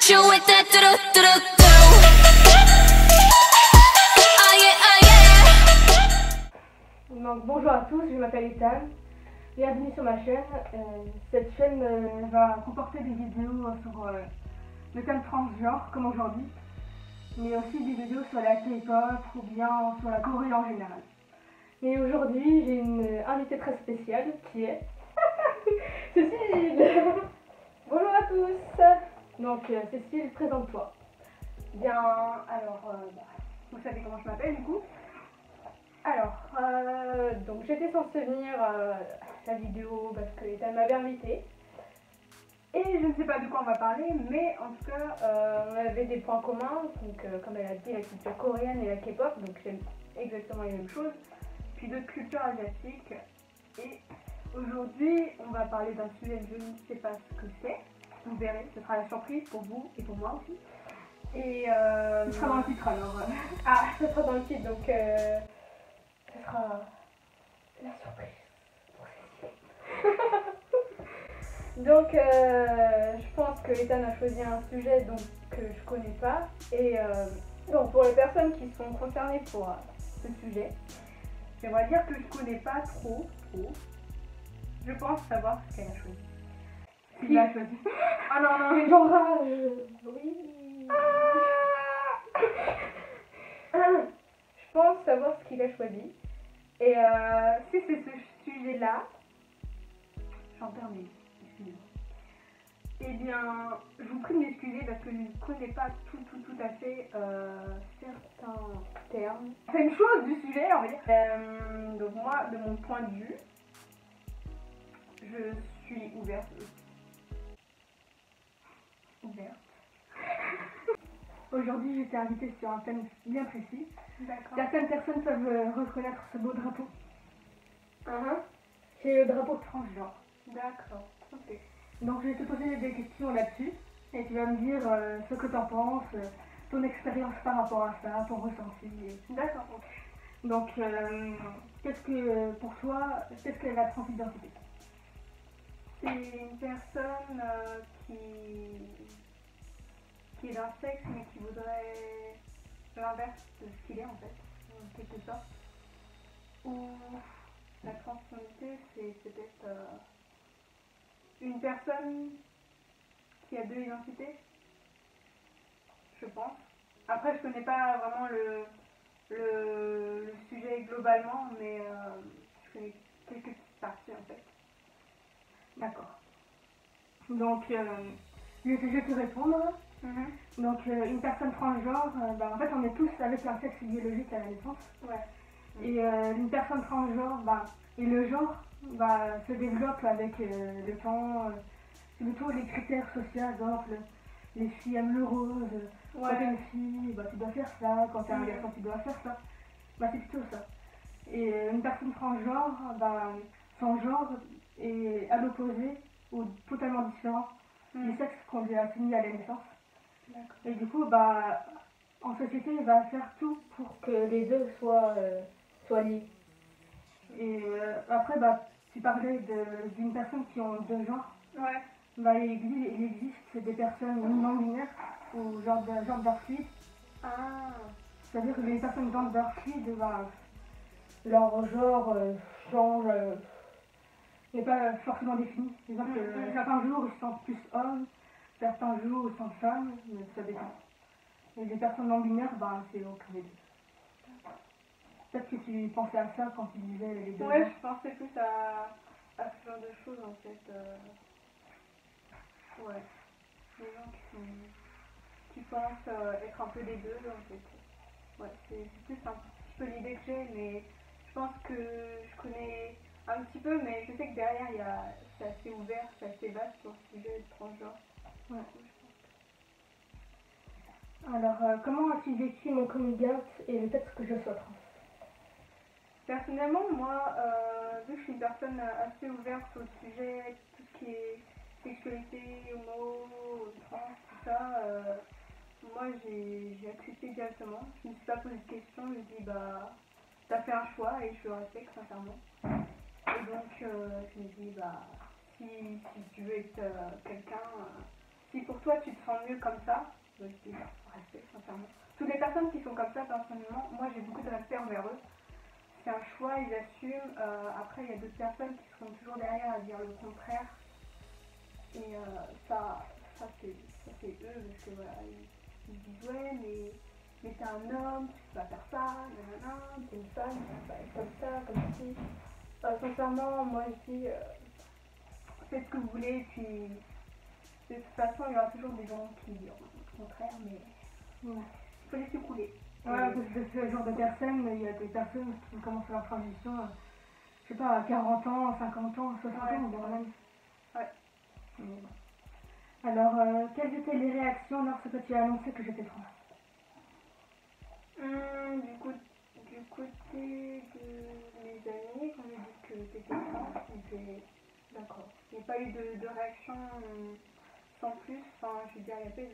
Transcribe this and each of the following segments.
hit you with that do-do-do-do. Oh yeah, oh yeah. Donc, bonjour à tous, je m'appelle Ethan. Bienvenue sur ma chaîne. Cette chaîne va comporter des vidéos sur le thème transgenre comme aujourd'hui, mais aussi des vidéos sur la K-pop ou bien sur la Corée en général. Et aujourd'hui, j'ai une invitée très spéciale qui est Cécile. Bonjour à tous. Donc Cécile, présente-toi. Bien, alors, vous savez comment je m'appelle du coup. Alors, donc j'étais censée venir à la vidéo parce que Ethan m'avait invitée. Et je ne sais pas de quoi on va parler, mais en tout cas, On avait des points communs, donc comme elle a dit, la culture coréenne et la K-pop, donc j'aime exactement les mêmes choses. puis d'autres cultures asiatiques. Et aujourd'hui, on va parler d'un sujet que je ne sais pas ce que c'est. Vous verrez, ce sera la surprise pour vous et pour moi aussi. Et Ce sera dans le titre alors. ah, Ce sera dans le titre, donc ce sera la surprise pour Cécile. Donc je pense que Ethan a choisi un sujet donc, que je connais pas. Et donc pour les personnes qui sont concernées pour ce sujet, j'aimerais dire que je connais pas trop. Je pense savoir ce qu'elle a choisi. Qui l'a choisi? Ah non, non, mais genre, oui. Je pense savoir ce qu'il a choisi. Et Si c'est ce sujet-là, j'en perds mes excusez-moi. Eh bien, je vous prie de m'excuser parce que je ne connais pas tout à fait certains termes. C'est une chose du sujet, on va dire. Donc moi, de mon point de vue, je suis ouverte. Aujourd'hui, j'étais invitée sur un thème bien précis. d'accord. Certaines personnes peuvent reconnaître ce beau drapeau. C'est le drapeau. Transgenre. D'accord. Ok. Donc je vais te poser des questions là-dessus et tu vas me dire ce que tu en penses, ton expérience par rapport à ça, ton ressenti. D'accord. Donc qu'est-ce que pour toi, qu'est-ce qu'est la transidentité? C'est une personne qui est d'un sexe mais qui voudrait l'inverse de ce qu'il est en fait, en quelque sorte. Ou la transidentité, c'est peut-être une personne qui a deux identités, je pense. Après, je connais pas vraiment le sujet globalement, mais je connais quelques petites parties en fait. D'accord. Donc, je vais te répondre. Donc, une personne transgenre, en fait, on est tous avec un sexe biologique à la naissance. Ouais. Et une personne transgenre, et le genre se développe avec le temps. C'est plutôt les critères sociaux, genre les filles aiment le rose. Ouais. Quand t'es une fille, tu dois faire ça. Quand t'es un garçon, tu dois faire ça. C'est plutôt ça. Et une personne transgenre, son genre est à l'opposé ou totalement différent du sexe qu'on lui a assigné à la naissance. Et du coup, en société, il va faire tout pour que les deux soient liés. Et après, tu parlais d'une personne qui ont deux genres. Ouais. Il existe des personnes non binaires ou genre fluide. Ah. C'est-à-dire que les personnes genre fluide, leur genre change, n'est pas forcément défini. C'est-à-dire que certains jours ils se sentent plus hommes, certains jours ils se sentent femmes, mais ça dépend. Et les personnes non binaires, c'est entre les deux. Peut-être que tu pensais à ça quand tu disais les deux. Ouais, je pensais plus à ce genre de choses en fait. Ouais. Les gens qui pensent être un peu les deux en fait. Ouais, c'est plus un petit peu l'idée que j'ai, mais je pense que je connais un petit peu, mais je sais que derrière c'est assez ouvert, c'est assez vaste sur le sujet de transgenre. Ouais. Alors, comment as-tu vécu mon coming out et le fait que je sois trans? Personnellement, moi, vu que je suis une personne assez ouverte sur le sujet, tout ce qui est sexualité, homo, trans, tout ça, moi j'ai accepté directement. Je ne me suis pas posé de questions, je me dis t'as fait un choix et je le respecte sincèrement. Et donc je me dis si tu veux être quelqu'un, si pour toi tu te sens mieux comme ça, je dis respect, sincèrement. Toutes les personnes qui sont comme ça, personnellement, moi j'ai beaucoup de respect envers eux. C'est un choix, ils assument. Après, il y a d'autres personnes qui seront toujours derrière à dire le contraire. Et ça c'est eux, parce que voilà, ils disent ouais, mais t'es un homme, tu peux pas faire ça, nanana, t'es une femme, tu peux pas être comme ça, comme ci. Sincèrement, moi je dis, faites ce que vous voulez, puis de toute façon, il y aura toujours des gens qui diront le contraire, mais il faut laisser couler. Voilà, parce que ce genre de personnes, il y a des personnes qui commencent leur transition, je sais pas, à 40 ans, 50 ans, 60 ans, voire même. Ouais. Alors, quelles étaient les réactions lorsque tu as annoncé que j'étais trans? Du côté de mes amis, quand j'ai dit que j'étais trans, ils étaient d'accord. Il n'y a pas eu de réaction sans plus, enfin, je veux dire, il n'y a pas eu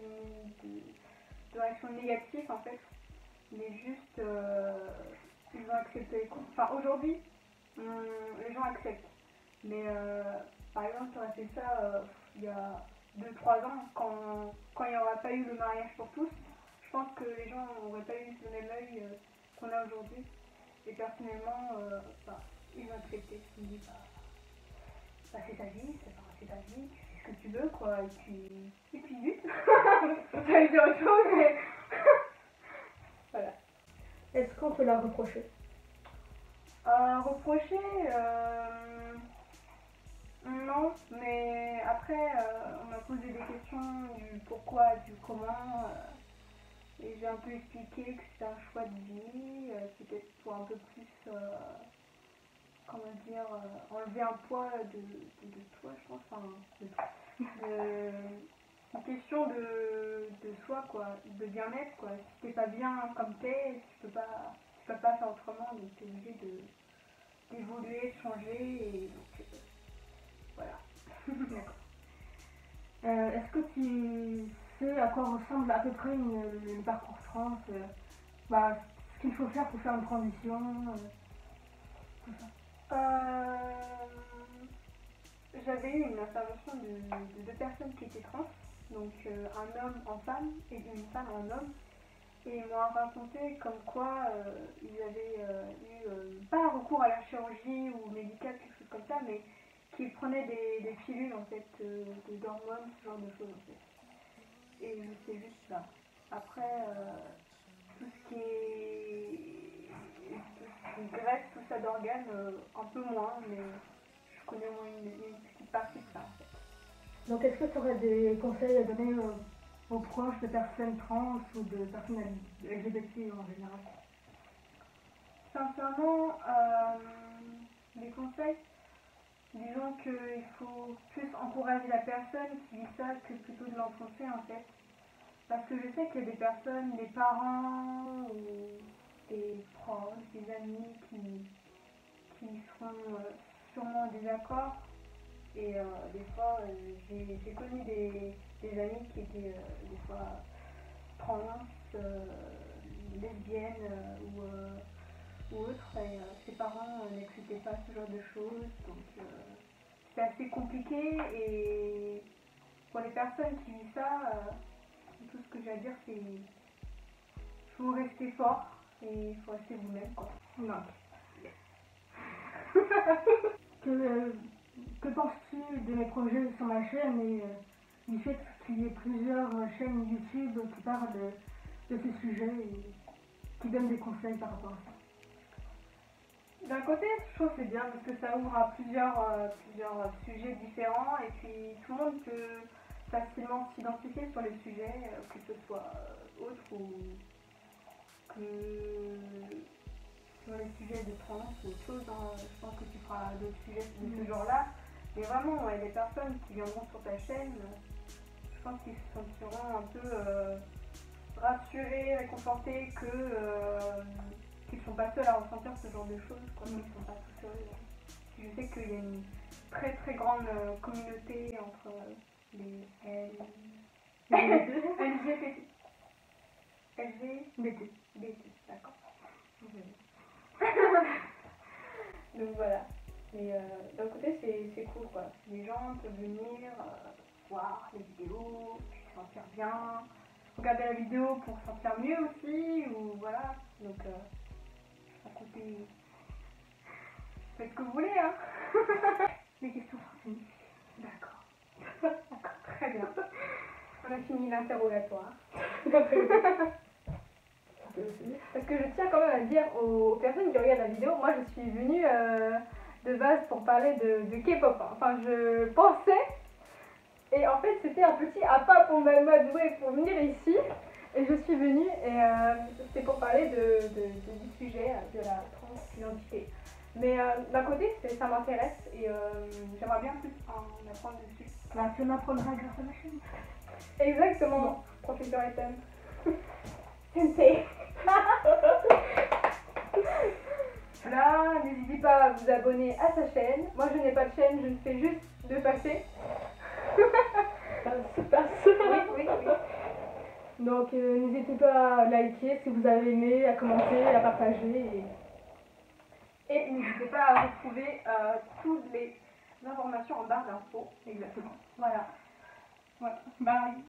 de réaction négative en fait, mais juste ils ont accepté. Enfin, aujourd'hui, les gens acceptent, mais par exemple, tu aurais fait ça il y a 2-3 ans, quand il n'y aurait pas eu le mariage pour tous. Je pense que les gens n'auraient pas eu le même œil qu'on a aujourd'hui. Et personnellement, ils ont accepté. Ils me disent, c'est ta vie, c'est ta vie, tu fais ce que tu veux, quoi. Et puis vite. J'allais dire autre chose, mais voilà. Est-ce qu'on peut la reprocher? Reprocher, non, mais après, on m'a posé des questions du pourquoi, du comment. Et j'ai un peu expliqué que c'était un choix de vie, peut-être pour un peu plus, comment dire, enlever un poids de toi, je pense, enfin, une question de soi, quoi, de bien-être, quoi. Si t'es pas bien comme t'es, tu peux pas faire autrement, donc t'es obligé d'évoluer, de changer, et donc, voilà. D'accord. Est-ce que tu sais à quoi ressemble à peu près le parcours trans, ce qu'il faut faire pour faire une transition, tout ça? J'avais eu une intervention de deux personnes qui étaient trans, donc un homme en femme et une femme en homme, et ils m'ont raconté comme quoi ils avaient eu, pas un recours à la chirurgie ou médicale, quelque chose comme ça, mais qu'ils prenaient des pilules en fait, d'hormones, ce genre de choses en fait. Et c'est juste ça. Après, tout ce qui est graisse, tout ça d'organes, un peu moins, mais je connais au moins une petite partie de ça en fait. Donc, est-ce que tu aurais des conseils à donner aux proches de personnes trans ou de personnes LGBT en général? Sincèrement, les conseils, disons qu'il faut plus encourager la personne qui vit ça que plutôt de l'enfoncer en fait. Parce que je sais qu'il y a des personnes, des parents ou des proches, des amis qui seront sûrement en désaccord. Et des fois, j'ai connu des amis qui étaient des fois trans, lesbiennes ou autres, et ses parents n'acceptaient pas ce genre de choses. Donc c'est assez compliqué, et pour les personnes qui vivent ça, tout ce que j'ai à dire, c'est qu'il faut rester fort et il faut rester vous-même, quoi. Non. Que penses-tu de mes projets sur ma chaîne et du fait qu'il y ait plusieurs chaînes YouTube qui parlent de ces sujets et qui donnent des conseils par rapport à ça? D'un côté, je trouve que c'est bien parce que ça ouvre à plusieurs sujets différents, et puis tout le monde peut facilement s'identifier sur les sujets, que ce soit autre ou que sur les sujets de trans ou autre chose. Je pense que tu feras d'autres sujets de ce genre-là. Mais vraiment, ouais, les personnes qui viendront sur ta chaîne, je pense qu'ils se sentiront un peu rassurés, réconfortés qu'ils ne sont pas seuls à ressentir ce genre de choses, quoi, qu'ils ne sont pas tout seuls. Je sais qu'il y a une très très grande communauté entre les LGBT, d'accord. Donc voilà. Mais d'un côté, c'est cool, quoi. Les gens peuvent venir voir les vidéos, viens regarder la vidéo pour se sentir mieux aussi, ou voilà. Donc, écoutez, faites ce que vous voulez, hein. Les questions sont finies. D'accord. D'accord, très bien. On a fini l'interrogatoire. Parce que je tiens quand même à dire aux personnes qui regardent la vidéo, moi je suis venue de base pour parler de K-pop. Enfin, je pensais, et en fait c'était un petit appât pour m'amadouer pour venir ici. Et je suis venue et c'était pour parler du sujet de la transidentité. Mais d'un côté, ça m'intéresse et J'aimerais bien plus en apprendre dessus. bah, tu en apprendras grâce à ma chaîne. Exactement, professeur Ethan. Sensei. Là, n'hésitez pas à vous abonner à sa chaîne. Moi, je n'ai pas de chaîne, je ne fais juste de passer. Passe. Oui. Donc n'hésitez pas à liker si vous avez aimé, à commenter, à partager. Et n'hésitez pas à retrouver toutes les informations en barre d'infos. Exactement. Voilà. Bye.